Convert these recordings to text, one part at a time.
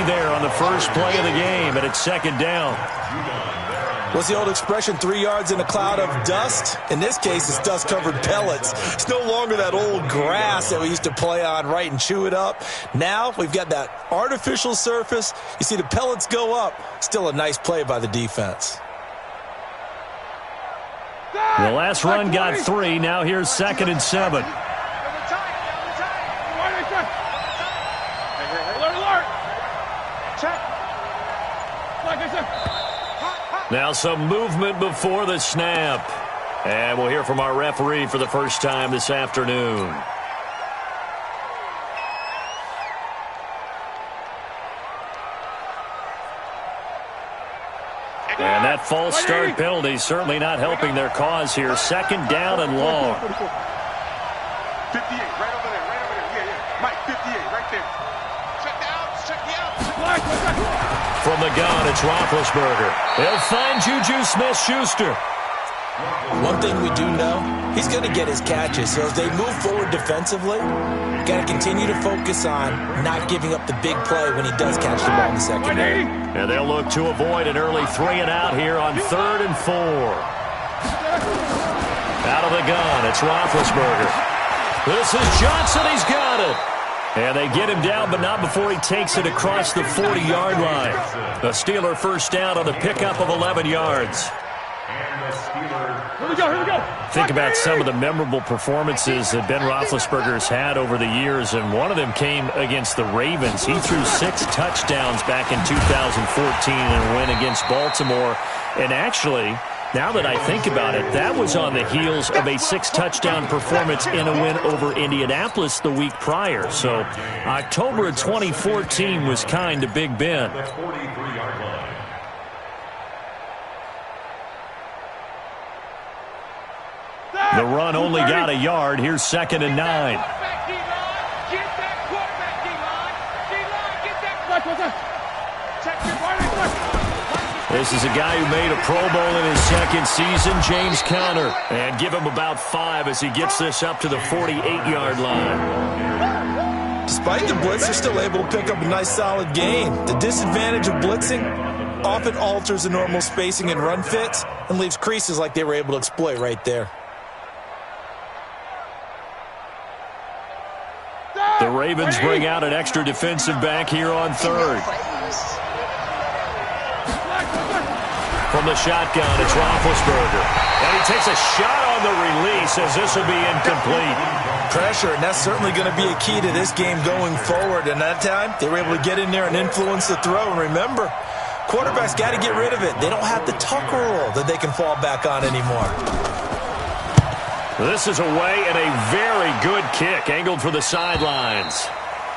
there on the first play of the game, and it's second down. What's the old expression, 3 yards in a cloud of dust? In this case, it's dust-covered pellets. It's no longer that old grass that we used to play on, right, and chew it up. Now we've got that artificial surface. You see the pellets go up. Still a nice play by the defense. The last run got 3. Now here's 2nd and 7. Now some movement before the snap. And we'll hear from our referee for the first time this afternoon. And that false start penalty certainly not helping their cause here. 2nd down and long. 58, right over there, Yeah. Mike, 58, right there. Check the outs, check the outs. From the gun, it's Roethlisberger. He'll find Juju Smith-Schuster. One thing we do know, he's going to get his catches. So as they move forward defensively, got to continue to focus on not giving up the big play when he does catch the ball in the secondary. And they'll look to avoid an early 3 and out here on 3rd and 4. Out of the gun, it's Roethlisberger. This is Johnson. He's got it. And they get him down, but not before he takes it across the 40-yard line. The Steeler first down on the pickup of 11 yards. Here we go. Think about some of the memorable performances that Ben Roethlisberger's had over the years, and one of them came against the Ravens. He threw 6 touchdowns back in 2014 in a win against Baltimore. And actually, now that I think about it, that was on the heels of a 6-touchdown performance in a win over Indianapolis the week prior. So October of 2014 was kind to Big Ben. The run only got a yard. Here's 2nd and 9. This is a guy who made a Pro Bowl in his 2nd season, James Conner. And give him about 5 as he gets this up to the 48-yard line. Despite the blitz, they're still able to pick up a nice solid gain. The disadvantage of blitzing often alters the normal spacing and run fits and leaves creases like they were able to exploit right there. The Ravens bring out an extra defensive back here on 3rd. From the shotgun, it's Roethlisberger. And he takes a shot on the release as this will be incomplete. Pressure, and that's certainly going to be a key to this game going forward. And that time, they were able to get in there and influence the throw. And remember, quarterbacks got to get rid of it. They don't have the tucker roll that they can fall back on anymore. This is away and a very good kick, angled for the sidelines.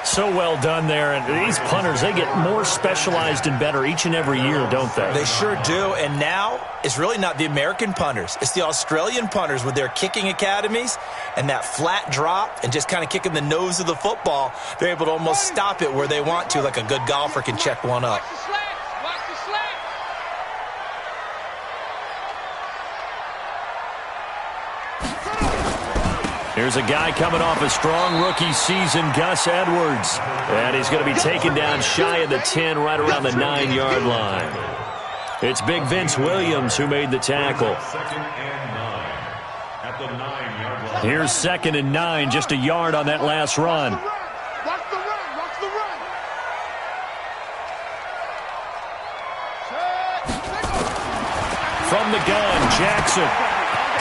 So well done there. And these punters, they get more specialized and better each and every year, don't they? They sure do. And now, it's really not the American punters. It's the Australian punters with their kicking academies and that flat drop and just kind of kicking the nose of the football. They're able to almost stop it where they want to, like a good golfer can check one up. Here's a guy coming off a strong rookie season, Gus Edwards. And he's going to be taken down shy of the 10, right around the 9-yard line. It's Big Vince Williams who made the tackle. Here's 2nd and 9, just a yard on that last run. From the gun, Jackson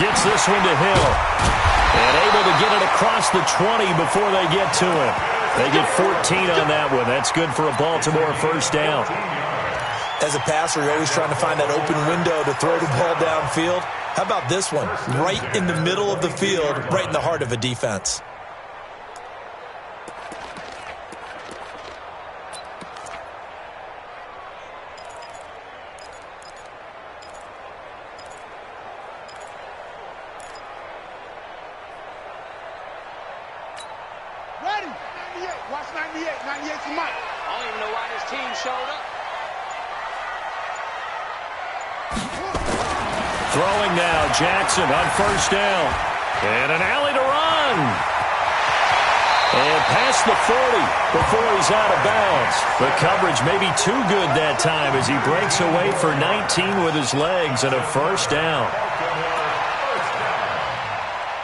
gets this one to Hill. And able to get it across the 20 before they get to him. They get 14 on that one. That's good for a Baltimore first down. As a passer, you're always trying to find that open window to throw the ball downfield. How about this one? Right in the middle of the field, right in the heart of a defense. Watch 98. 98's the mic. I don't even know why this team showed up. Throwing now, Jackson on first down. And an alley to run. And past the 40 before he's out of bounds. The coverage may be too good that time as he breaks away for 19 with his legs and a first down.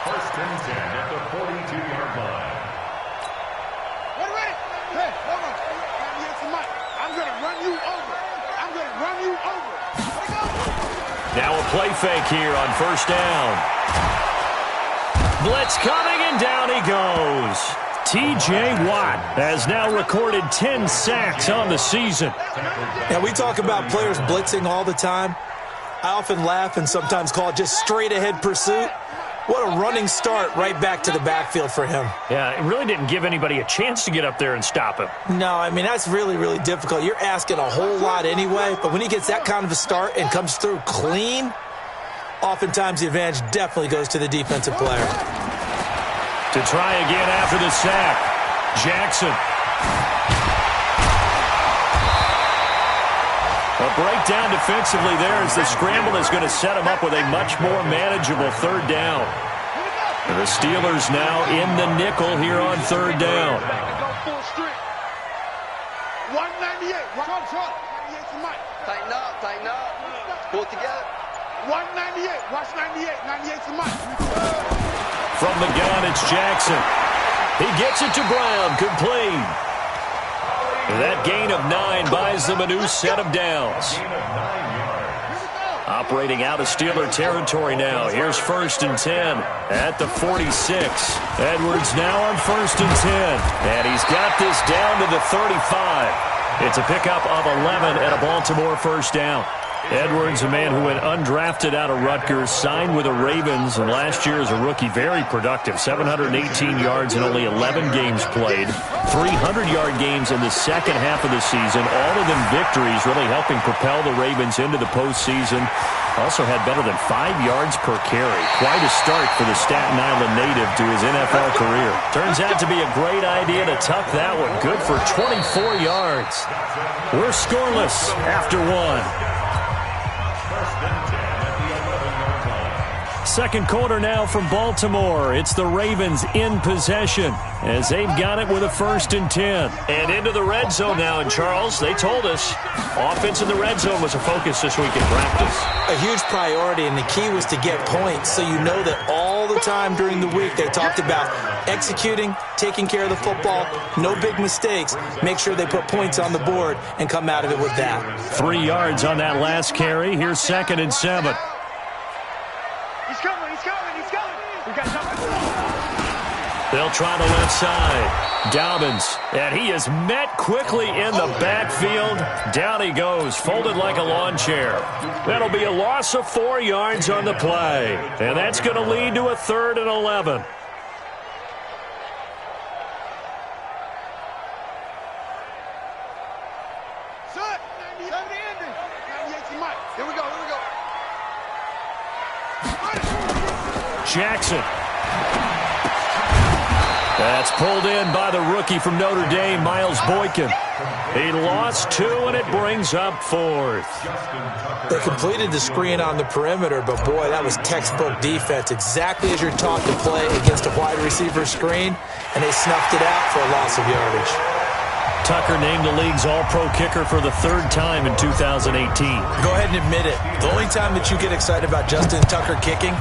First and 10 at the 42-yard line. Hey, hold on. Here's the mic. I'm going to run you over. I'm going to run you over. Now a play fake here on first down. Blitz coming, and down he goes. T.J. Watt has now recorded 10 sacks on the season. Now, we talk about players blitzing all the time. I often laugh and sometimes call it just straight-ahead pursuit. What a running start right back to the backfield for him. Yeah, it really didn't give anybody a chance to get up there and stop him. No, I mean, that's really, really difficult. You're asking a whole lot anyway, but when he gets that kind of a start and comes through clean, oftentimes the advantage definitely goes to the defensive player. To try again after the sack, Jackson. A breakdown defensively there as the scramble is going to set him up with a much more manageable third down. The Steelers now in the nickel here on third down. 198. Tighten up, tighten up. Pull it together. 198. Watch 98. 98's the mic. From the gun, it's Jackson. He gets it to Brown, complete. That gain of 9 buys them a new set of downs. Operating out of Steeler territory now. Here's first and 10 at the 46. Edwards now on first and 10. And he's got this down to the 35. It's a pickup of 11 and a Baltimore first down. Edwards, a man who went undrafted out of Rutgers, signed with the Ravens, and last year as a rookie, very productive. 718 yards in only 11 games played. 300-yard games in the second half of the season. All of them victories, really helping propel the Ravens into the postseason. Also had better than 5 yards per carry. Quite a start for the Staten Island native to his NFL career. Turns out to be a great idea to tuck that one. Good for 24 yards. We're scoreless after one. Second quarter now from Baltimore. It's the Ravens in possession as they've got it with a first and 10. And into the red zone now. And Charles, they told us offense in the red zone was a focus this week in practice. A huge priority, and the key was to get points. So you know that all the time during the week they talked about executing, taking care of the football, no big mistakes. Make sure they put points on the board and come out of it with that. 3 yards on that last carry. Here's second and 7. He's coming. He's coming. He's coming. We got something. They'll try the left side. Dobbins, and he is met quickly in the backfield. Down he goes, folded like a lawn chair. That'll be a loss of 4 yards on the play. And that's going to lead to a 3rd and 11. Shut. 98's the mic. Here we go. Here we go. Jackson. That's pulled in by the rookie from Notre Dame, Miles Boykin. He lost 2, and it brings up 4th. They completed the screen on the perimeter, but boy, that was textbook defense. Exactly as you're taught to play against a wide receiver screen, and they snuffed it out for a loss of yardage. Tucker named the league's all-pro kicker for the 3rd time in 2018. Go ahead and admit it. The only time that you get excited about Justin Tucker kicking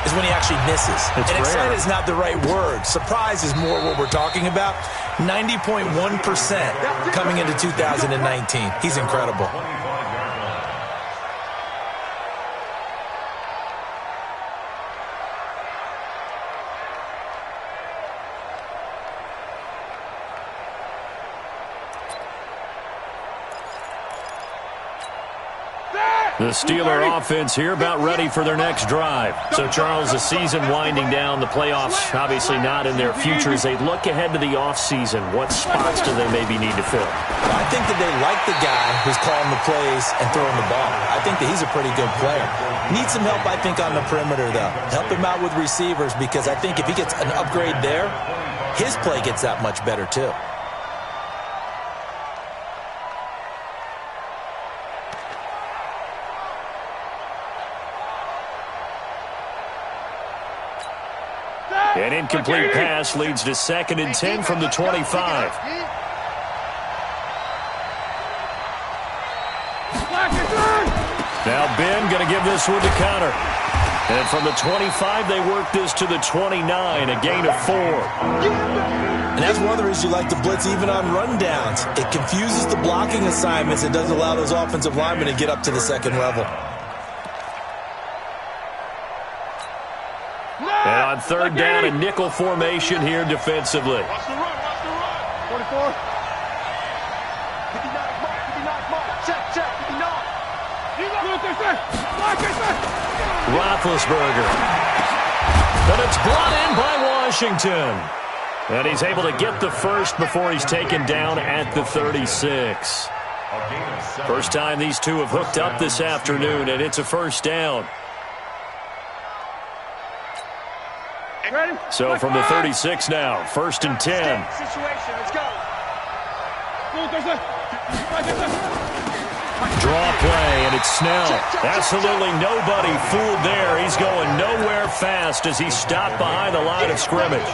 is when he actually misses. It's and excited rare. is not the right word. Surprise is more what we're talking about. 90.1% coming into 2019. He's incredible. The Steeler offense here about ready for their next drive. So, Charles, the season winding down, the playoffs obviously not in their future. As they look ahead to the offseason, what spots do they maybe need to fill? I think that they like the guy who's calling the plays and throwing the ball. I think that he's a pretty good player. Needs some help, I think, on the perimeter, though. Help him out with receivers, because I think if he gets an upgrade there, his play gets that much better, too. An incomplete pass leads to 2nd and 10 from the 25. Now Ben going to give this one to Connor. And from the 25, they work this to the 29, a gain of 4. And that's one of the reasons you like to blitz even on rundowns. It confuses the blocking assignments. It doesn't allow those offensive linemen to get up to the second level. And on 3rd down, a nickel formation here defensively. Watch the run, watch the run. 44. 59, mark, 59, mark. Check, 59. Roethlisberger. But it's brought in by Washington. And he's able to get the first before he's taken down at the 36. First time these two have hooked up this afternoon, and it's a first down. So from the 36 now, 1st and 10. Situation, let's go. Draw play, and it's Snell. Absolutely nobody fooled there. He's going nowhere fast as he's stopped behind the line of scrimmage.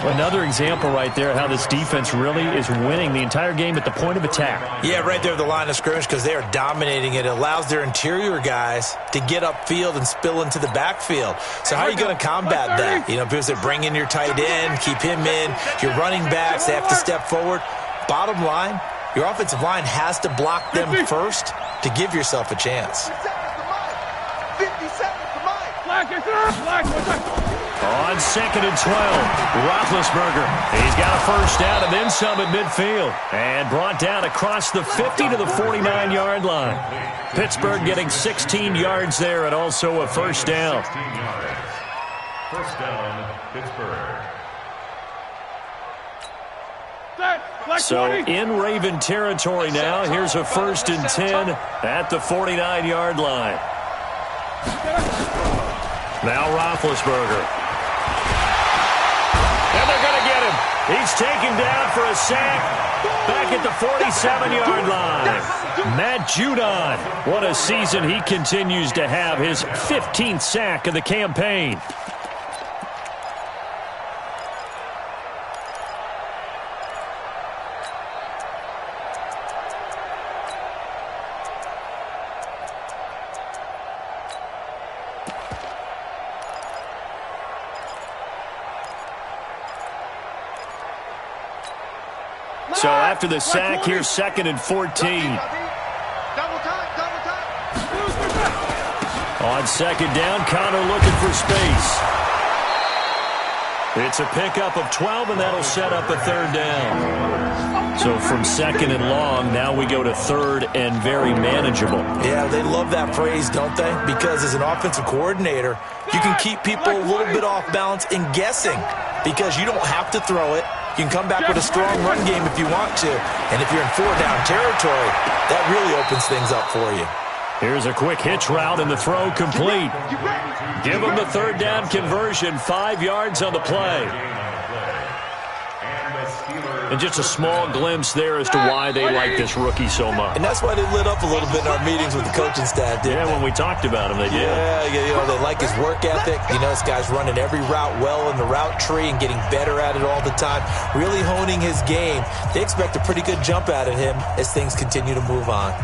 Another example right there how this defense really is winning the entire game at the point of attack. Yeah, right there at the line of scrimmage because they are dominating it. It allows their interior guys to get upfield and spill into the backfield. So how are you going to combat that? You know, people say bring in your tight end, keep him in. Your running backs, they have to step forward. Bottom line, your offensive line has to block them first to give yourself a chance. 50 seconds for mine. On 2nd and 12, Roethlisberger. He's got a first down and then some at midfield. And brought down across the 50 to the 49-yard line. Pittsburgh getting 16 yards there and also a first down. First down, Pittsburgh. So in Raven territory now, here's a 1st and 10 at the 49-yard line. Now Roethlisberger. And they're going to get him. He's taken down for a sack back at the 47-yard line. Matt Judon. What a season he continues to have. His 15th sack of the campaign. So after the sack, here's 2nd and 14. Double time. On 2nd down, Connor looking for space. It's a pickup of 12, and that'll set up a 3rd down. So from 2nd and long, now we go to 3rd and very manageable. Yeah, they love that phrase, don't they? Because as an offensive coordinator, you can keep people a little bit off balance in guessing because you don't have to throw it. You can come back with a strong run game if you want to. And if you're in 4-down territory, that really opens things up for you. Here's a quick hitch route and the throw complete. Give them the 3rd down conversion, 5 yards on the play. And just a small glimpse there as to why they like this rookie so much. And that's why they lit up a little bit in our meetings with the coaching staff, didn't they? When we talked about him, they did. Yeah, you know, they like his work ethic. You know, this guy's running every route well in the route tree and getting better at it all the time, really honing his game. They expect a pretty good jump out of him as things continue to move on.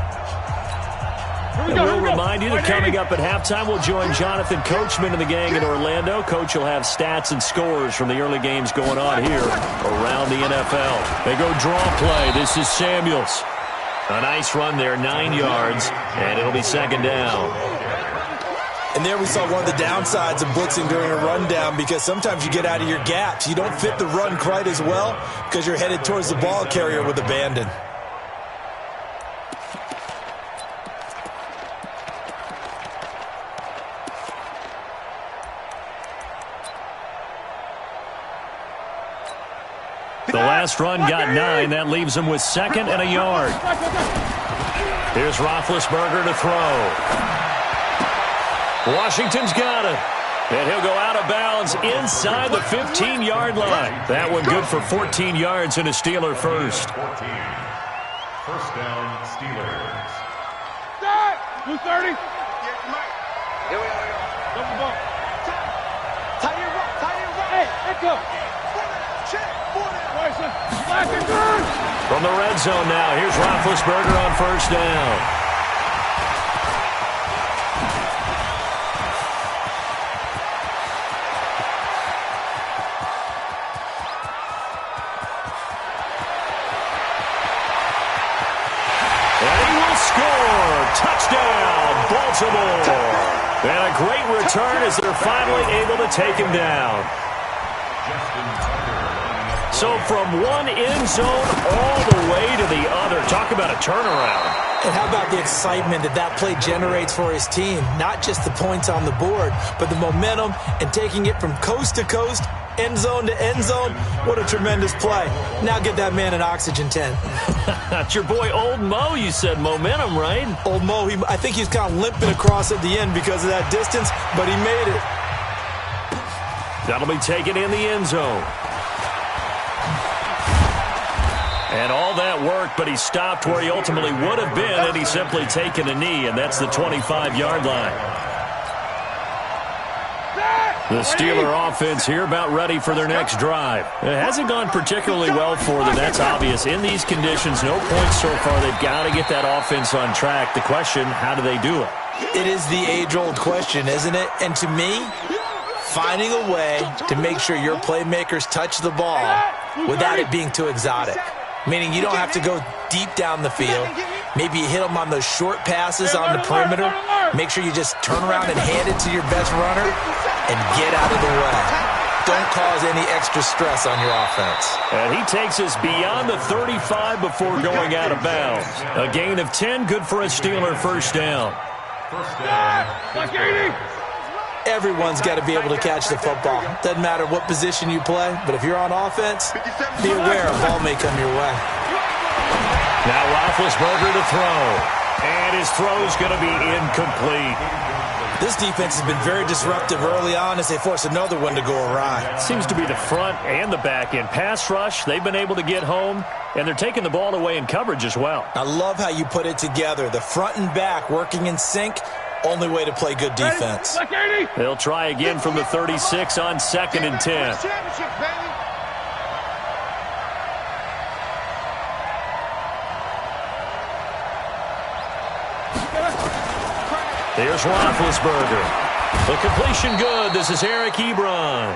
And we'll remind you that coming up at halftime, we'll join Jonathan Coachman and the gang in Orlando. Coach will have stats and scores from the early games going on here around the NFL. They go draw play. This is Samuels. A nice run there, 9 yards, and it'll be 2nd down. And there we saw one of the downsides of blitzing during a rundown because sometimes you get out of your gaps. You don't fit the run quite as well because you're headed towards the ball carrier with abandon. The last run got 9. That leaves him with 2nd and a yard. Here's Roethlisberger to throw. Washington's got it. And he'll go out of bounds inside the 15-yard line. That one good for 14 yards and a Steeler first. 14. First down, Steelers. 230. Here we go. Double bump. Tight From the red zone now, here's Roethlisberger on first down. And he will score. Touchdown, Baltimore. And a great return as they're finally able to take him down. So from one end zone all the way to the other. Talk about a turnaround. And how about the excitement that play generates for his team? Not just the points on the board, but the momentum and taking it from coast to coast, end zone to end zone. What a tremendous play. Now get that man an oxygen tent. That's your boy Old Mo. You said momentum, right? Old Mo, I think he's kind of limping across at the end because of that distance, but he made it. That'll be taken in the end zone. And all that worked, but he stopped where he ultimately would have been had he simply taken a knee, and that's the 25-yard line. The Steeler offense here about ready for their next drive. It hasn't gone particularly well for them. That's obvious. In these conditions, no points so far. They've got to get that offense on track. The question, how do they do it? It is the age-old question, isn't it? And to me, finding a way to make sure your playmakers touch the ball without it being too exotic. Meaning you don't have to go deep down the field. Maybe you hit them on those short passes on the perimeter. Make sure you just turn around and hand it to your best runner and get out of the way. Don't cause any extra stress on your offense. And he takes us beyond the 35 before going out of bounds. A gain of 10, good for a Steeler first down. Everyone's got to be able to catch the football. Doesn't matter what position you play, but if you're on offense, be aware a ball may come your way. Now Roethlisberger to throw. And his throw's going to be incomplete. This defense has been very disruptive early on as they force another one to go awry. Seems to be the front and the back end. Pass rush, they've been able to get home, and they're taking the ball away in coverage as well. I love how you put it together. The front and back working in sync. Only way to play good defense. They'll try again from the 36 on 2nd and 10. There's Roethlisberger. The completion good. This is Eric Ebron.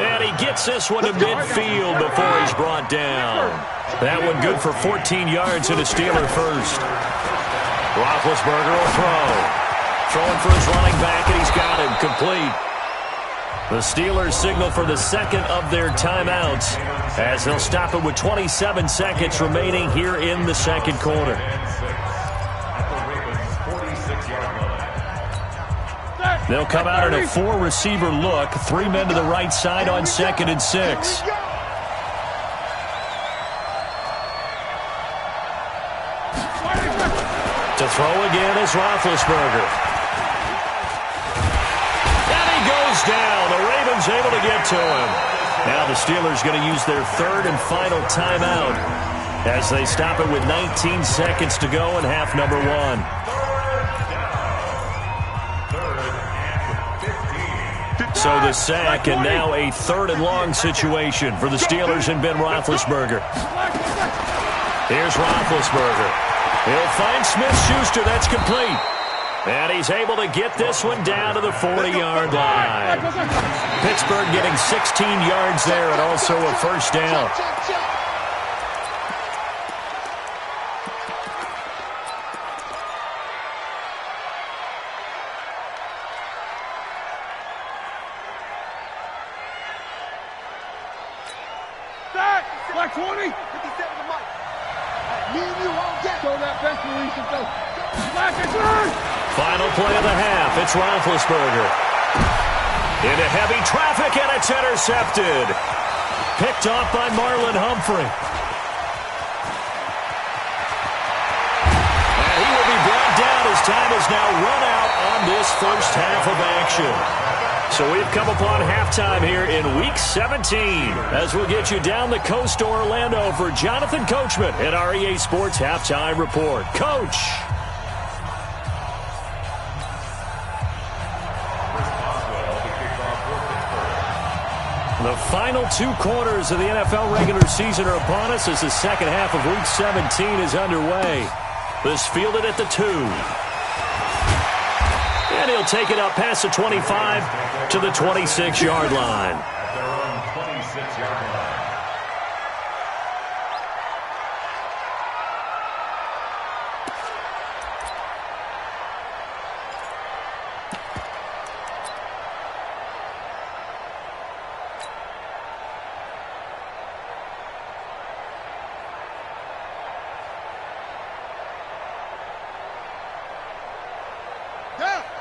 And he gets this one to midfield before he's brought down. That one good for 14 yards and a Steeler first. Roethlisberger will throw. Throwing for his running back, and he's got him complete. The Steelers signal for the second of their timeouts as they'll stop it with 27 seconds remaining here in the second quarter. They'll come out in a 4-receiver look. 3 men to the right side on 2nd and 6. To throw again is Roethlisberger. Down. The Ravens able to get to him. Now the Steelers going to use their third and final timeout as they stop it with 19 seconds to go in half number 1. So the sack and now a 3rd and long situation for the Steelers and Ben Roethlisberger. Here's Roethlisberger. He'll find Smith-Schuster. That's complete. And he's able to get this one down to the 40-yard line. Pittsburgh getting 16 yards there and also a first down. Black 20. 57 to Mike. Me and you all get. Throw that bench release and go. Black is good. Final play of the half. It's Roethlisberger. Into heavy traffic, and it's intercepted. Picked off by Marlon Humphrey. And he will be brought down as time has now run out on this first half of action. So we've come upon halftime here in Week 17 as we'll get you down the coast to Orlando for Jonathan Coachman at our EA Sports Halftime Report. Coach. The final 2 quarters of the NFL regular season are upon us as the second half of Week 17 is underway. This fielded at the 2. And he'll take it up past the 25 to the 26-yard line. At their own 26-yard line.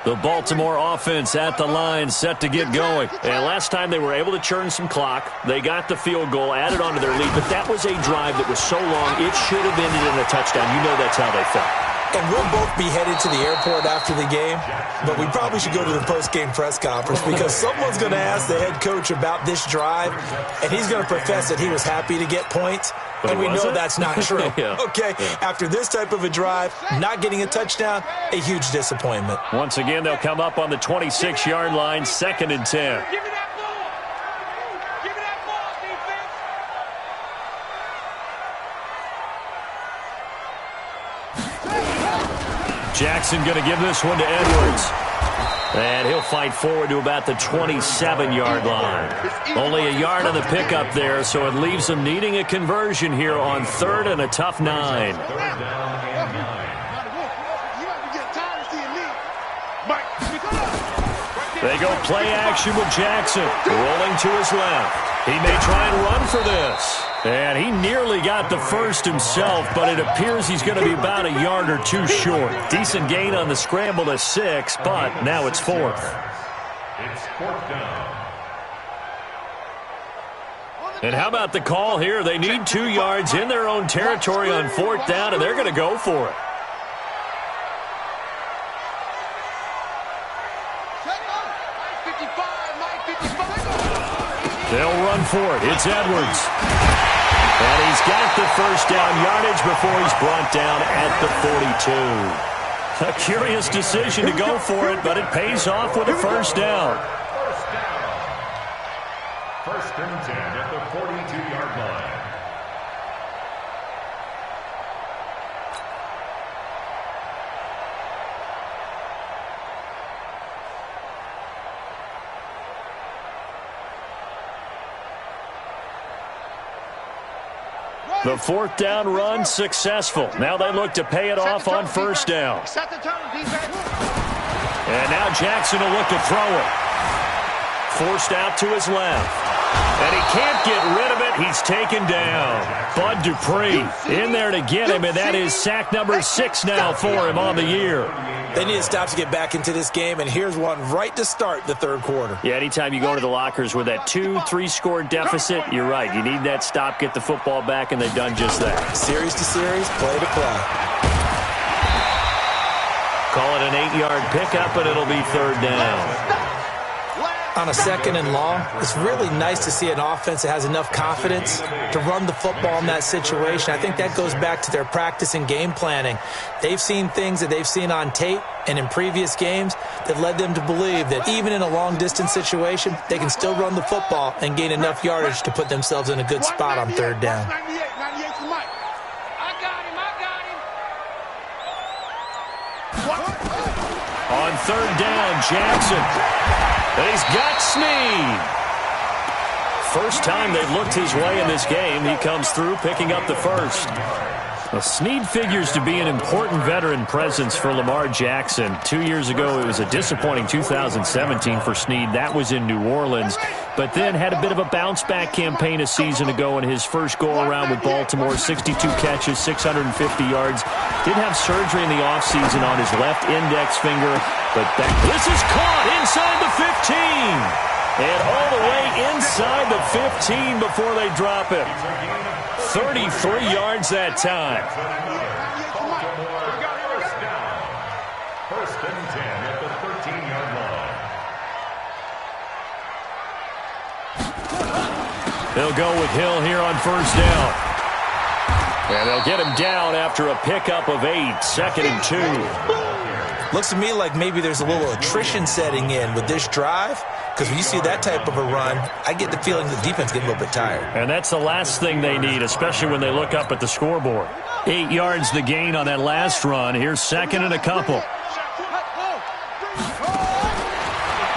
The Baltimore offense at the line, set to get going. And last time they were able to churn some clock. They got the field goal, added onto their lead, but that was a drive that was so long, it should have ended in a touchdown. You know that's how they felt. And we'll both be headed to the airport after the game, but we probably should go to the post-game press conference because someone's going to ask the head coach about this drive, and he's going to profess that he was happy to get points, and we know that's not true. Okay, after this type of a drive, not getting a touchdown, a huge disappointment. Once again, they'll come up on the 26-yard line, 2nd and 10. Give me that ball. Give me that ball, defense. Jackson going to give this one to Edwards. And he'll fight forward to about the 27-yard line. Only a yard on the pickup there, so it leaves them needing a conversion here on 3rd and a tough 9. They go play action with Jackson, rolling to his left. He may try and run for this. And he nearly got the first himself, but it appears he's going to be about a yard or 2 short. Decent gain on the scramble to 6, but now it's 4th. It's 4th down. And how about the call here? They need 2 yards in their own territory on 4th down, and they're going to go for it. They'll run for it. It's Edwards. And he's got the first down yardage before he's brought down at the 42. A curious decision to go for it, but it pays off with a first down. First and 10 at the 42-yard line. The 4th down run successful. Now they look to pay it off on first down. And now Jackson will look to throw it. Forced out to his left. And he can't get rid of it. He's taken down. Bud Dupree in there to get him, and that is sack number 6 now for him on the year. They need to stop to get back into this game, and here's one right to start the 3rd quarter. Yeah, anytime you go into the lockers with that 2-3 score deficit, you're right. You need that stop, get the football back, and they've done just that. Series to series, play to play. Call it an 8-yard pickup, and it'll be 3rd down. On a 2nd and long, it's really nice to see an offense that has enough confidence to run the football in that situation. I think that goes back to their practice and game planning. They've seen things that they've seen on tape and in previous games that led them to believe that even in a long-distance situation, they can still run the football and gain enough yardage to put themselves in a good spot on 3rd down. On 3rd down, Jackson. And he's got Snead. First time they've looked his way in this game. He comes through picking up the first. Well, Snead figures to be an important veteran presence for Lamar Jackson. 2 years ago, it was a disappointing 2017 for Snead. That was in New Orleans. But then had a bit of a bounce-back campaign a season ago in his first go-around with Baltimore. 62 catches, 650 yards. Did have surgery in the offseason on his left index finger. But this is caught inside the 15. And all the way inside the 15 before they drop it. 33 yards that time. First and 10 at the 13-yard line. They'll go with Hill here on first down. And they'll get him down after a pickup of 8, 2nd and 2. Looks to me like maybe there's a little attrition setting in with this drive. Because when you see that type of a run, I get the feeling the defense gets a little bit tired. And that's the last thing they need, especially when they look up at the scoreboard. 8 yards the gain on that last run. Here's second and a couple.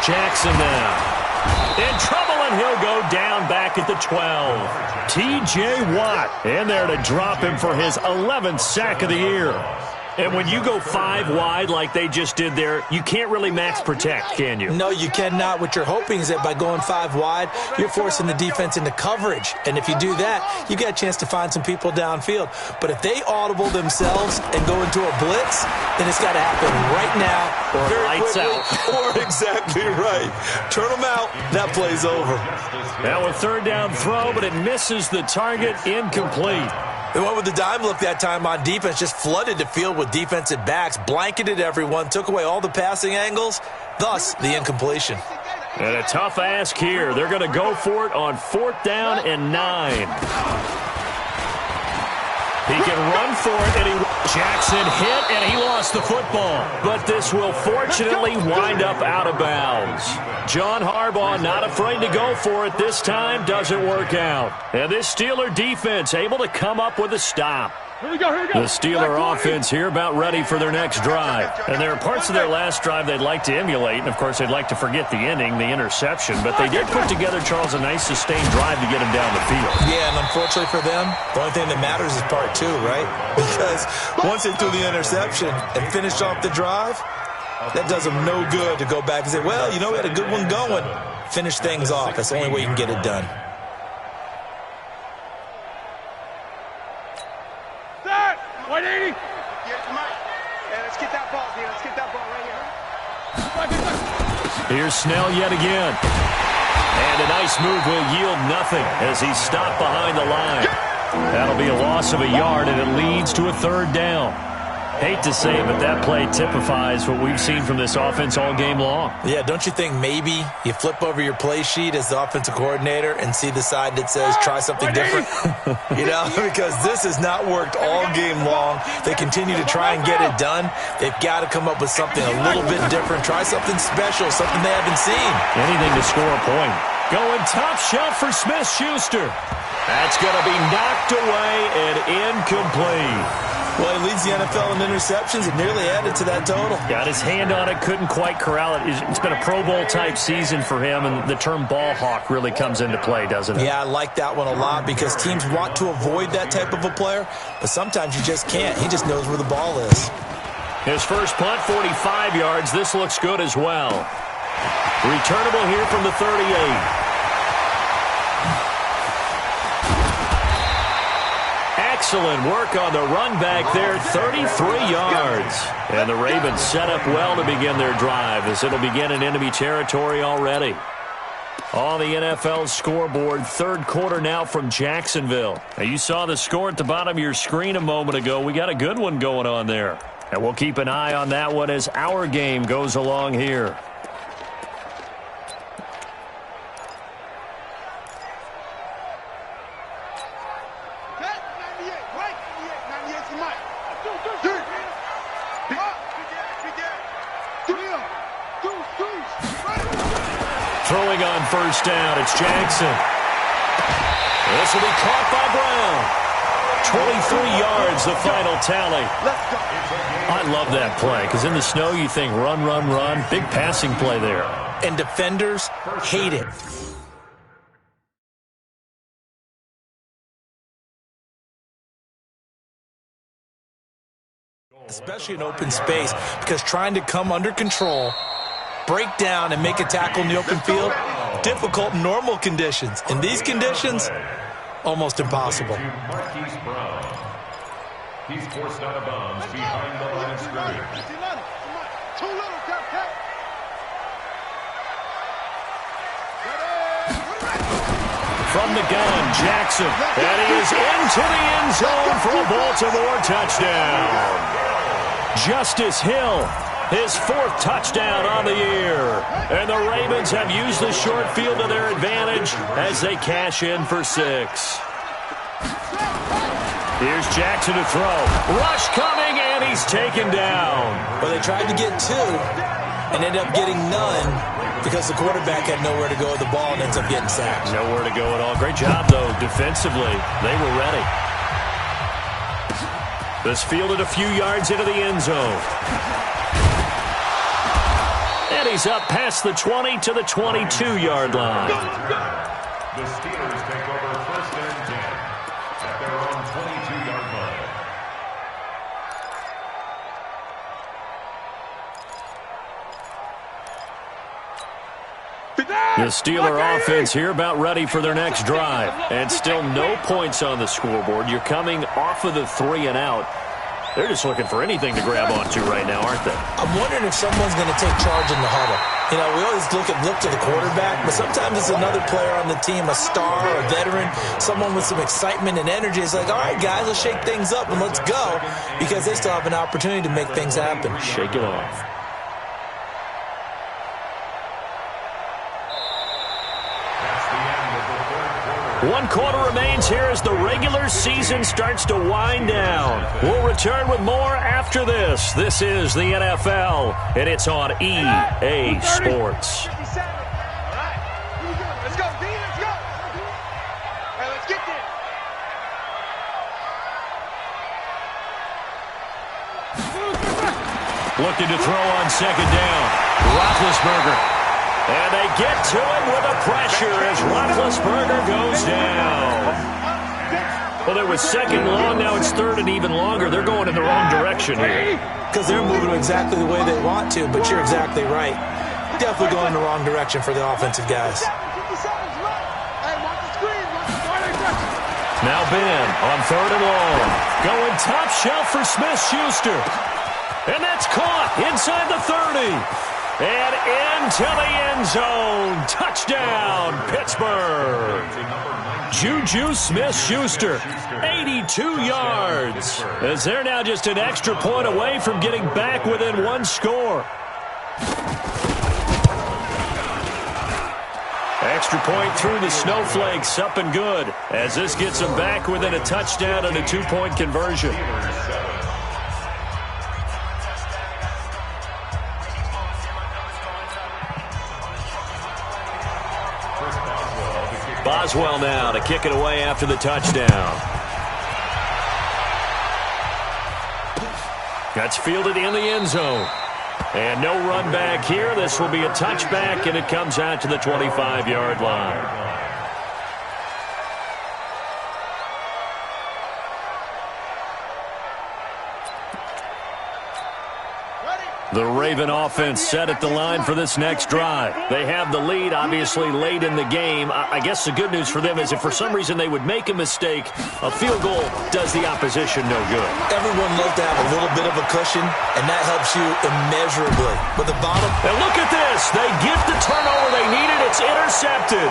Jackson now. In trouble, and he'll go down back at the 12. T.J. Watt in there to drop him for his 11th sack of the year. And when you go 5 wide like they just did there, you can't really max protect, can you? No, you cannot. What you're hoping is that by going 5 wide, you're forcing the defense into coverage. And if you do that, you get a chance to find some people downfield. But if they audible themselves and go into a blitz, then it's got to happen right now. Or very lights quickly, out. Or exactly right. Turn them out. That play's over. Now a third down throw, but it misses the target. Incomplete. They went with the dime look that time on defense, just flooded the field with defensive backs, blanketed everyone, took away all the passing angles, thus the incompletion. And a tough ask here. They're going to go for it on 4th down and 9. He can run for it, and Jackson hit, and he lost the football. But this will fortunately wind up out of bounds. John Harbaugh not afraid to go for it this time. Doesn't work out. And this Steeler defense able to come up with a stop. Here we go. The Steeler offense here about ready for their next drive. And there are parts of their last drive they'd like to emulate. And, of course, they'd like to forget the ending, the interception. But they did put together, Charles, a nice sustained drive to get him down the field. Yeah, and unfortunately for them, the only thing that matters is part 2, right? Because once they threw the interception and finished off the drive, that does them no good to go back and say, well, you know, we had a good one going. Finish things off. That's the only way you can get it done. Set. 180. Yeah, Mike. Yeah, let's get that ball, dude. Let's get that ball right here. Here's Snell yet again. And a nice move will yield nothing as he's stopped behind the line. That'll be a loss of a yard, and it leads to a 3rd down. Hate to say it, but that play typifies what we've seen from this offense all game long. Yeah, don't you think maybe you flip over your play sheet as the offensive coordinator and see the side that says try something different? You know, because this has not worked all game long. They continue to try and get it done. They've got to come up with something a little bit different. Try something special, something they haven't seen. Anything to score a point. Going top shelf for Smith-Schuster. That's going to be knocked away and incomplete. Well, he leads the NFL in interceptions and nearly added to that total. Got his hand on it, couldn't quite corral it. It's been a Pro Bowl-type season for him, and the term ball hawk really comes into play, doesn't it? Yeah, I like that one a lot because teams want to avoid that type of a player, but sometimes you just can't. He just knows where the ball is. His first punt, 45 yards. This looks good as well. Returnable here from the 38. Excellent work on the run back there, 33 yards. And the Ravens set up well to begin their drive as it'll begin in enemy territory already. On the NFL scoreboard, 3rd quarter now from Jacksonville. Now, you saw the score at the bottom of your screen a moment ago. We got a good one going on there. And we'll keep an eye on that one as our game goes along here. Throwing on 1st down, it's Jackson. This will be caught by Brown. 23 yards, the final tally. I love that play because in the snow you think run, run, run. Big passing play there. And defenders hate it. Especially in open space, because trying to come under control, break down, and make a tackle in the open field, difficult in normal conditions. In these conditions, almost impossible. He's forced out of bounds behind the line of scrimmage. From the gun, Jackson. And he is into the end zone for a Baltimore touchdown. Justice Hill, his 4th touchdown on the year. And the Ravens have used the short field to their advantage as they cash in for 6. Here's Jackson to throw. Rush coming, and he's taken down. Well, they tried to get 2. and ended up getting none because the quarterback had nowhere to go with the ball and ends up getting sacked. Nowhere to go at all. Great job, though, defensively. They were ready. This fielded a few yards into the end zone. And he's up past the 20 to the 22-yard line. The Steelers take over 1st and 10 at their own 22-yard line. The Steeler offense here about ready for their next drive. And still no points on the scoreboard. You're coming off of the 3 and out. They're just looking for anything to grab onto right now, aren't they? I'm wondering if someone's going to take charge in the huddle. You know, we always look to the quarterback, but sometimes it's another player on the team, a star, a veteran, someone with some excitement and energy. It's like, all right, guys, let's shake things up and let's go, because they still have an opportunity to make things happen. Shake it off. One quarter remains here as the regular season starts to wind down. We'll return with more after this. This is the NFL, and it's on EA Sports. Let's go, D, let's go. Hey, let's get there. Looking to throw on 2nd down. Roethlisberger. And they get to him with a pressure as Roethlisberger goes down. Well, there was 2nd long, now it's 3rd and even longer. They're going in the wrong direction here. Because they're moving exactly the way they want to, but you're exactly right. Definitely going in the wrong direction for the offensive guys. Now Ben on 3rd and long. Going top shelf for Smith-Schuster. And that's caught inside the 30. And into the end zone. Touchdown, Pittsburgh. Juju Smith-Schuster, 82 yards. As they're now just an extra point away from getting back within 1 score. Extra point through the snowflakes, up and good. As this gets them back within a touchdown and a 2-point conversion. Boswell now to kick it away after the touchdown. That's fielded in the end zone. And no run back here. This will be a touchback, and it comes out to the 25-yard line. The Raven offense set at the line for this next drive. They have the lead, obviously, late in the game. I guess the good news for them is if for some reason they would make a mistake, a field goal does the opposition no good. Everyone loves to have a little bit of a cushion, and that helps you immeasurably. But the bottom... And look at this. They get the turnover they needed. It's intercepted.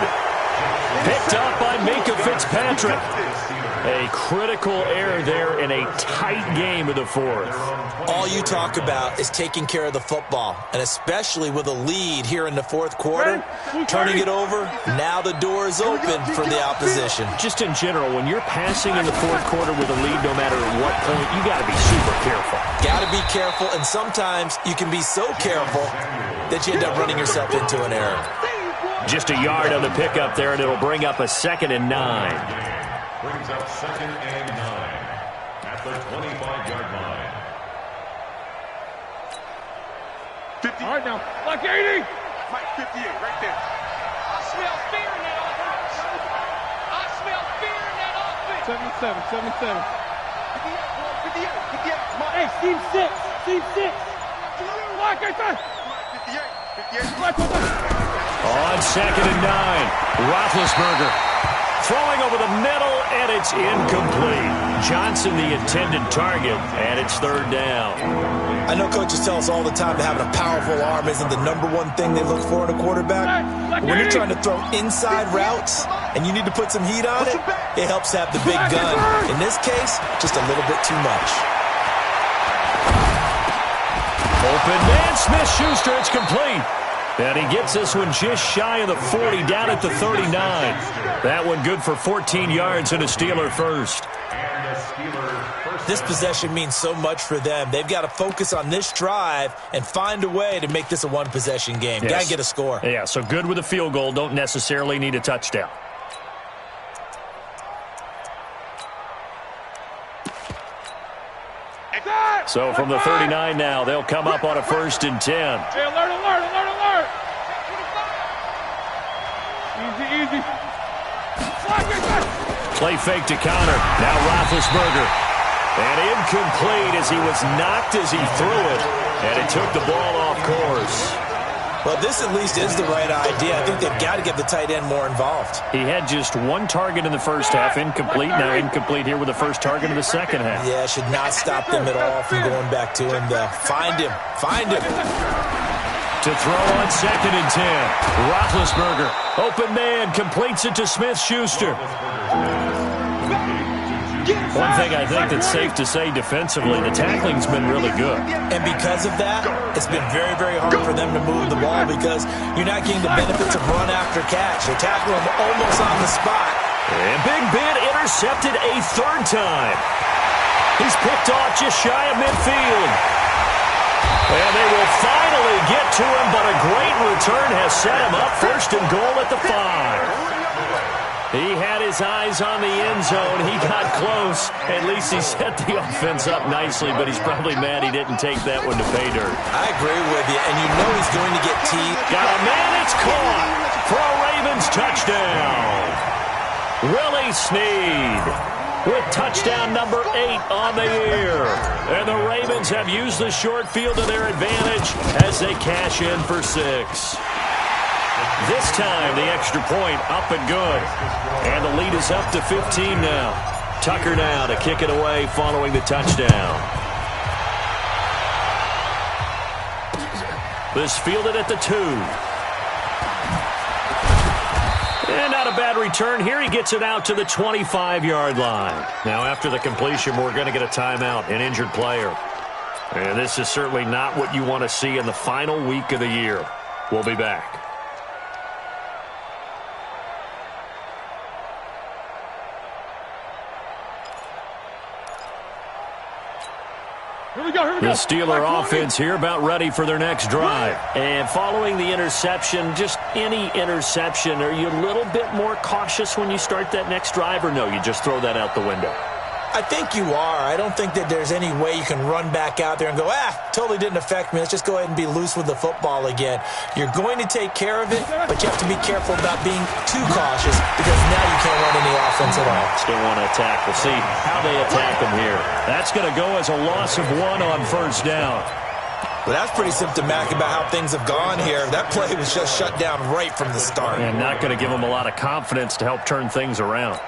Picked up by Minkah Fitzpatrick. A critical error there in a tight game of the 4th. All you talk about is taking care of the football, and especially with a lead here in the 4th quarter, turning it over, now the door is open for the opposition. Just in general, when you're passing in the 4th quarter with a lead, no matter what point, you got to be super careful. Got to be careful, and sometimes you can be so careful that you end up running yourself into an error. Just a yard on the pickup there, and it'll bring up a 2nd and 9. Brings up 2nd and 9 at the 25-yard line. 50. All right, now. Like 80. Mike, 58, right there. I smell fear in that offense. I smell fear in that offense. 77. 58, come on. Hey, Steve 6. Steve 6. Like I said. 58. On 2nd and 9, Roethlisberger throwing over the middle, and it's incomplete. Johnson the intended target, and it's 3rd down. I know coaches tell us all the time that having a powerful arm isn't the #1 thing they look for in a quarterback. When you're trying to throw inside routes and you need to put some heat on it, it helps to have the big gun. In this case, just a little bit too much. Open man, Smith-Schuster, it's complete. And he gets this one just shy of the 40, down at the 39. That one good for 14 yards and a Steeler first. this possession means so much for them. They've got to focus on this drive and find a way to make this a one-possession game. Yes. Got to get a score. Yeah, so good with a field goal. Don't necessarily need a touchdown. So from the 39 now, they'll come up on a 1st and 10. Hey, alert. Easy. Play fake to Connor. Now Roethlisberger. And incomplete as he was knocked as he threw it. And it took the ball off course. Well, this at least is the right idea. I think they've got to get the tight end more involved. He had just one target in the first half, incomplete. Now incomplete here with the first target in the second half. Yeah, should not stop them at all from going back to him, though. Find him. To throw on 2nd and 10. Roethlisberger, open man, completes it to Smith-Schuster. One thing I think that's safe to say defensively, the tackling's been really good. And because of that, it's been very, very hard for them to move the ball because you're not getting the benefits of run after catch. They tackle him almost on the spot. And Big Ben intercepted a 3rd time. He's picked off just shy of midfield. And they will finally get to him, but a great return has set him up 1st and goal at the 5. He had his eyes on the end zone. He got close. At least he set the offense up nicely, but he's probably mad he didn't take that one to pay dirt. I agree with you, and you know he's going to get teed. Got a man, it's caught for a Ravens touchdown. Willie Snead with touchdown number 8 on the year. And the Ravens have used the short field to their advantage as they cash in for 6. This time, the extra point up and good. And the lead is up to 15 now. Tucker now to kick it away following the touchdown. This fielded at the 2. And not a bad return here. He gets it out to the 25-yard line. Now, after the completion, we're going to get a timeout, an injured player. And this is certainly not what you want to see in the final week of the year. We'll be back. Here we go. The Steeler offense here about ready for their next drive. And following the interception, just any interception, are you a little bit more cautious when you start that next drive, or no, you just throw that out the window? I think you are. I don't think that there's any way you can run back out there and go, totally didn't affect me. Let's just go ahead and be loose with the football again. You're going to take care of it, but you have to be careful about being too cautious because now you can't run any offense at all. Still want to attack. We'll see how they attack them here. That's going to go as a loss of 1 on 1st down. But that's pretty symptomatic about how things have gone here. That play was just shut down right from the start. And not going to give them a lot of confidence to help turn things around.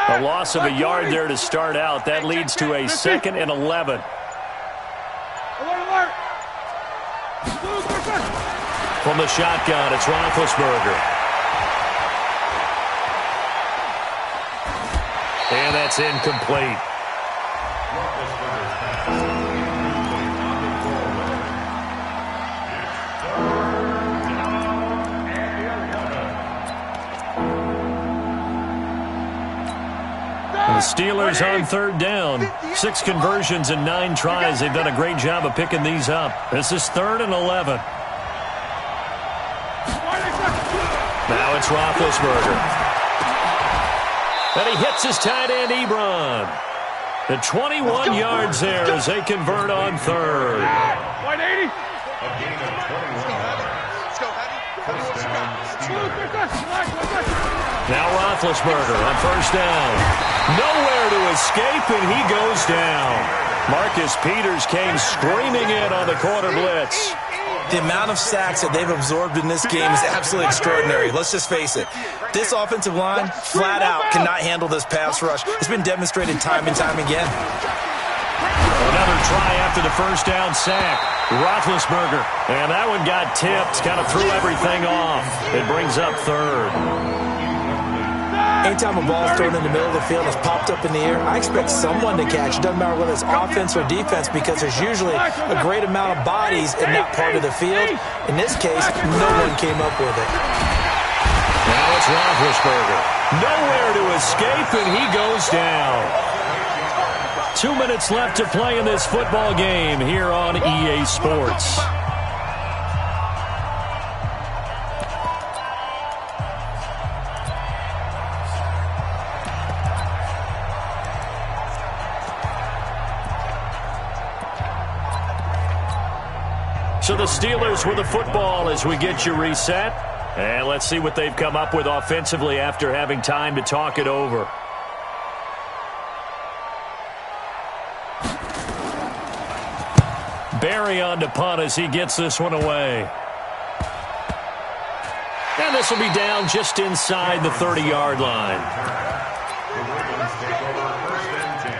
A loss of a yard there to start out. That leads to a 2nd and 11. Alert. From the shotgun, it's Roethlisberger. And that's incomplete. The Steelers on 3rd down. 6 conversions and 9 tries. They've done a great job of picking these up. This is 3rd and 11. Now it's Roethlisberger. And he hits his tight end, Ebron. The 21 yards there as they convert on 3rd. White 80. A gain of 21 yards. Let's go, Hattie. Now Roethlisberger on 1st down. Nowhere to escape, and he goes down. Marcus Peters came screaming in on the quarter blitz. The amount of sacks that they've absorbed in this game is absolutely extraordinary. Let's just face it. This offensive line, flat out, cannot handle this pass rush. It's been demonstrated time and time again. Another try after the 1st down sack. Roethlisberger. And that one got tipped, kind of threw everything off. It brings up 3rd. Anytime a ball is thrown in the middle of the field and is popped up in the air, I expect someone to catch. It doesn't matter whether it's offense or defense, because there's usually a great amount of bodies in that part of the field. In this case, no one came up with it. Now it's Roethlisberger. Nowhere to escape, and he goes down. 2 minutes left to play in this football game here on EA Sports. So the Steelers with the football as we get you reset. And let's see what they've come up with offensively after having time to talk it over. Barry on to punt as he gets this one away. And this will be down just inside the 30-yard line. The Ravens take over 1st and 10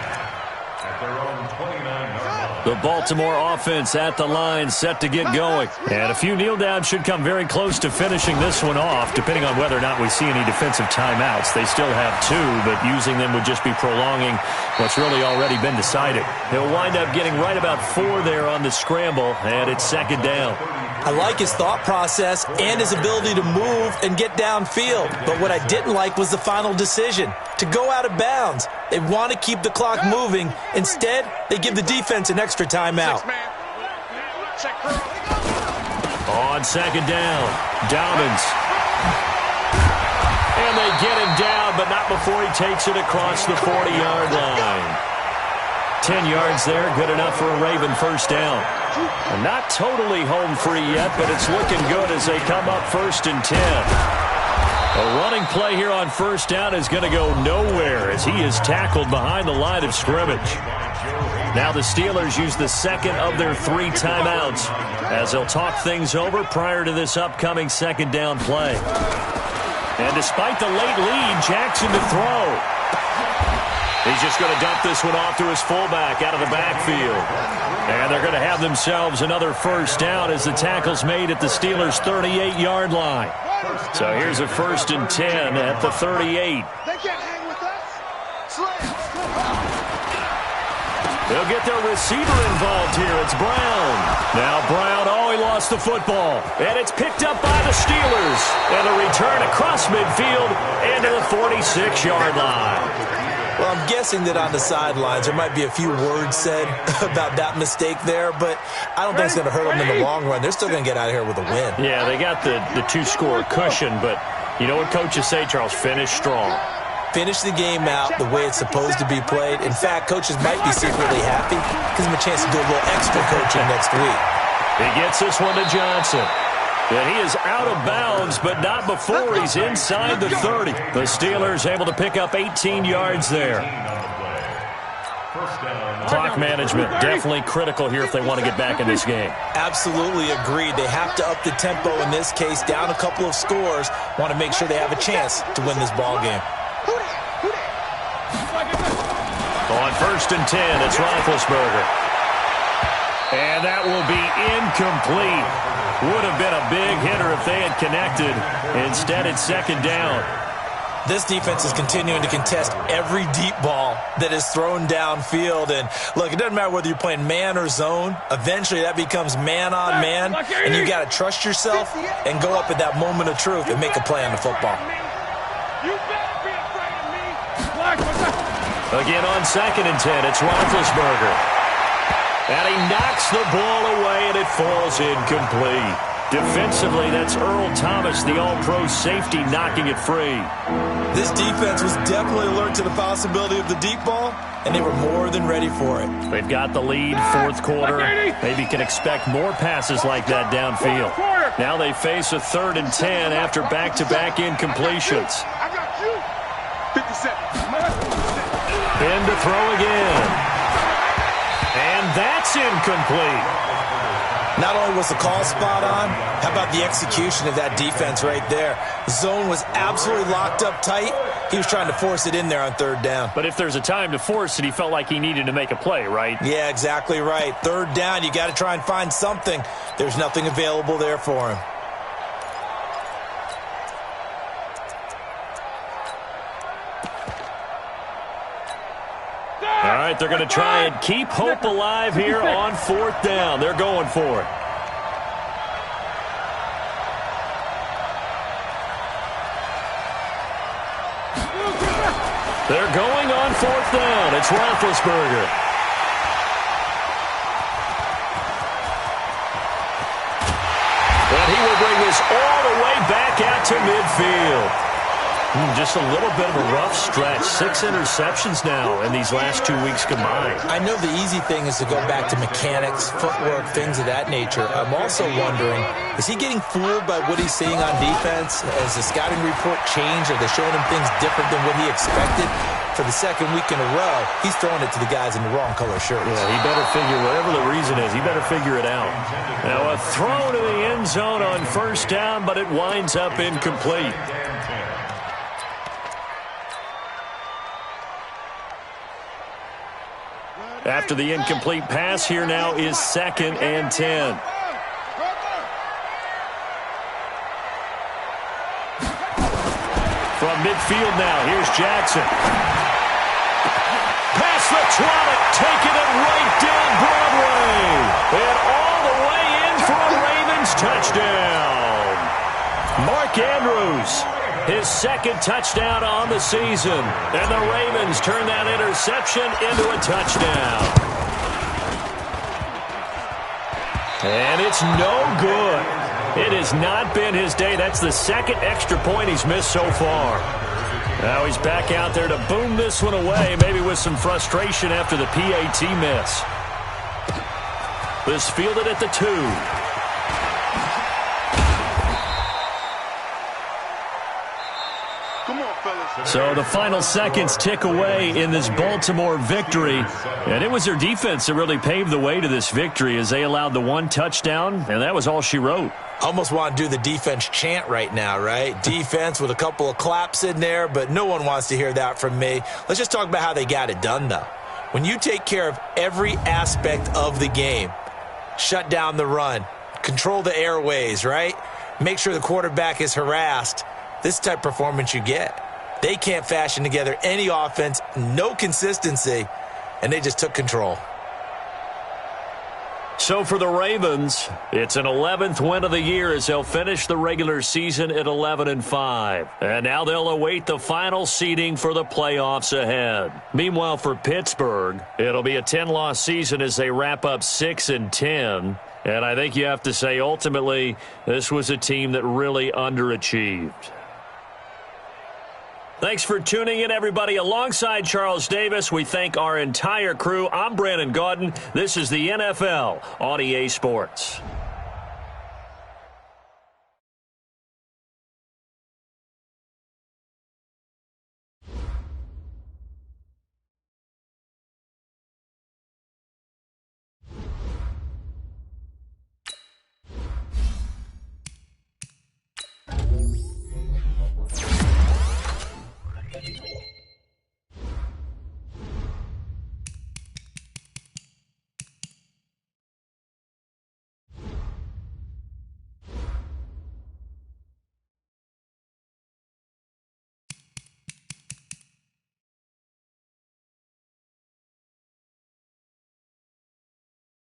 at their own 29-yard line. The Baltimore offense at the line, set to get going. And a few kneel downs should come very close to finishing this one off, depending on whether or not we see any defensive timeouts. They still have 2, but using them would just be prolonging what's really already been decided. He'll wind up getting right about 4 there on the scramble, and it's 2nd down. I like his thought process and his ability to move and get downfield. But what I didn't like was the final decision, to go out of bounds. They want to keep the clock moving. Instead, they give the defense an extra timeout. On 2nd down, Dobbins. And they get him down, but not before he takes it across the 40-yard line. 10 yards there, good enough for a Raven 1st down. And not totally home free yet, but it's looking good as they come up 1st and 10. A running play here on 1st down is going to go nowhere as he is tackled behind the line of scrimmage. Now the Steelers use the 2nd of their 3 timeouts as they'll talk things over prior to this upcoming 2nd down play. And despite the late lead, Jackson to throw. He's just going to dump this one off to his fullback out of the backfield. And they're going to have themselves another 1st down as the tackle's made at the Steelers' 38-yard line. So here's a 1st and 10 at the 38. They can't hang with us. They'll get their receiver involved here. It's Brown. Now Brown, he lost the football. And it's picked up by the Steelers. And a return across midfield into the 46-yard line. Well, I'm guessing that on the sidelines there might be a few words said about that mistake there, but I don't think it's going to hurt them in the long run. They're still going to get out of here with a win. Yeah, they got the 2-score cushion, but you know what coaches say, Charles? Finish strong. Finish the game out the way it's supposed to be played. In fact, coaches might be secretly happy. Gives them a chance to do a little extra coaching next week. He gets this one to Johnson. And he is out of bounds, but not before he's inside the 30. The Steelers able to pick up 18 yards there. Clock management definitely critical here if they want to get back in this game. Absolutely agreed. They have to up the tempo in this case, down a couple of scores. Want to make sure they have a chance to win this ball game. On 1st and 10, it's Roethlisberger. And that will be incomplete. Would have been a big hitter if they had connected. Instead, it's 2nd down. This defense is continuing to contest every deep ball that is thrown downfield. And, look, it doesn't matter whether you're playing man or zone. Eventually, that becomes man-on-man. And you got to trust yourself and go up at that moment of truth and make a play on the football. You better be afraid of me. Again on 2nd and 10, it's Roethlisberger. And he knocks the ball away, and it falls incomplete. Defensively, that's Earl Thomas, the all-pro safety, knocking it free. This defense was definitely alert to the possibility of the deep ball, and they were more than ready for it. They've got the lead, 4th quarter. Maybe can expect more passes like that downfield. Now they face a 3rd and 10 after back-to-back incompletions. I got you. 57. In to throw again. And that's incomplete. Not only was the call spot on, how about the execution of that defense right there? The zone was absolutely locked up tight. He was trying to force it in there on 3rd down. But if there's a time to force it, he felt like he needed to make a play, right? Yeah, exactly right. 3rd down, you got to try and find something. There's nothing available there for him. right, they're going to try and keep hope alive here on 4th down. They're going for it. They're going on 4th down. It's Roethlisberger. And he will bring this all the way back out to midfield. Just a little bit of a rough stretch. 6 interceptions now in these last 2 weeks combined. I know the easy thing is to go back to mechanics, footwork, things of that nature. I'm also wondering, is he getting fooled by what he's seeing on defense? Has the scouting report changed? Are they showing him things different than what he expected? For the 2nd week in a row, he's throwing it to the guys in the wrong color shirts. Yeah, he better figure, whatever the reason is, he better figure it out. Now a throw to the end zone on 1st down, but it winds up incomplete. After the incomplete pass, here now is 2nd and 10. From midfield now, here's Jackson. Past the 20, taking it right down Broadway. And all the way in for a Ravens touchdown. Mark Andrews, his 2nd touchdown on the season. And the Ravens turn that interception into a touchdown. And it's no good. It has not been his day. That's the 2nd extra point he's missed so far. Now he's back out there to boom this one away, maybe with some frustration after the PAT miss. This fielded at the 2. So the final seconds tick away in this Baltimore victory. And it was their defense that really paved the way to this victory as they allowed the 1 touchdown, and that was all she wrote. Almost want to do the defense chant right now, right? Defense with a couple of claps in there, but no one wants to hear that from me. Let's just talk about how they got it done, though. When you take care of every aspect of the game, shut down the run, control the airways, right? Make sure the quarterback is harassed. This type of performance you get. They can't fashion together any offense, no consistency, and they just took control. So for the Ravens, it's an 11th win of the year as they'll finish the regular season at 11-5. And now they'll await the final seeding for the playoffs ahead. Meanwhile, for Pittsburgh, it'll be a 10-loss season as they wrap up 6-10. And I think you have to say, ultimately, this was a team that really underachieved. Thanks for tuning in, everybody. Alongside Charles Davis, we thank our entire crew. I'm Brandon Gaudin. This is the NFL on EA Sports.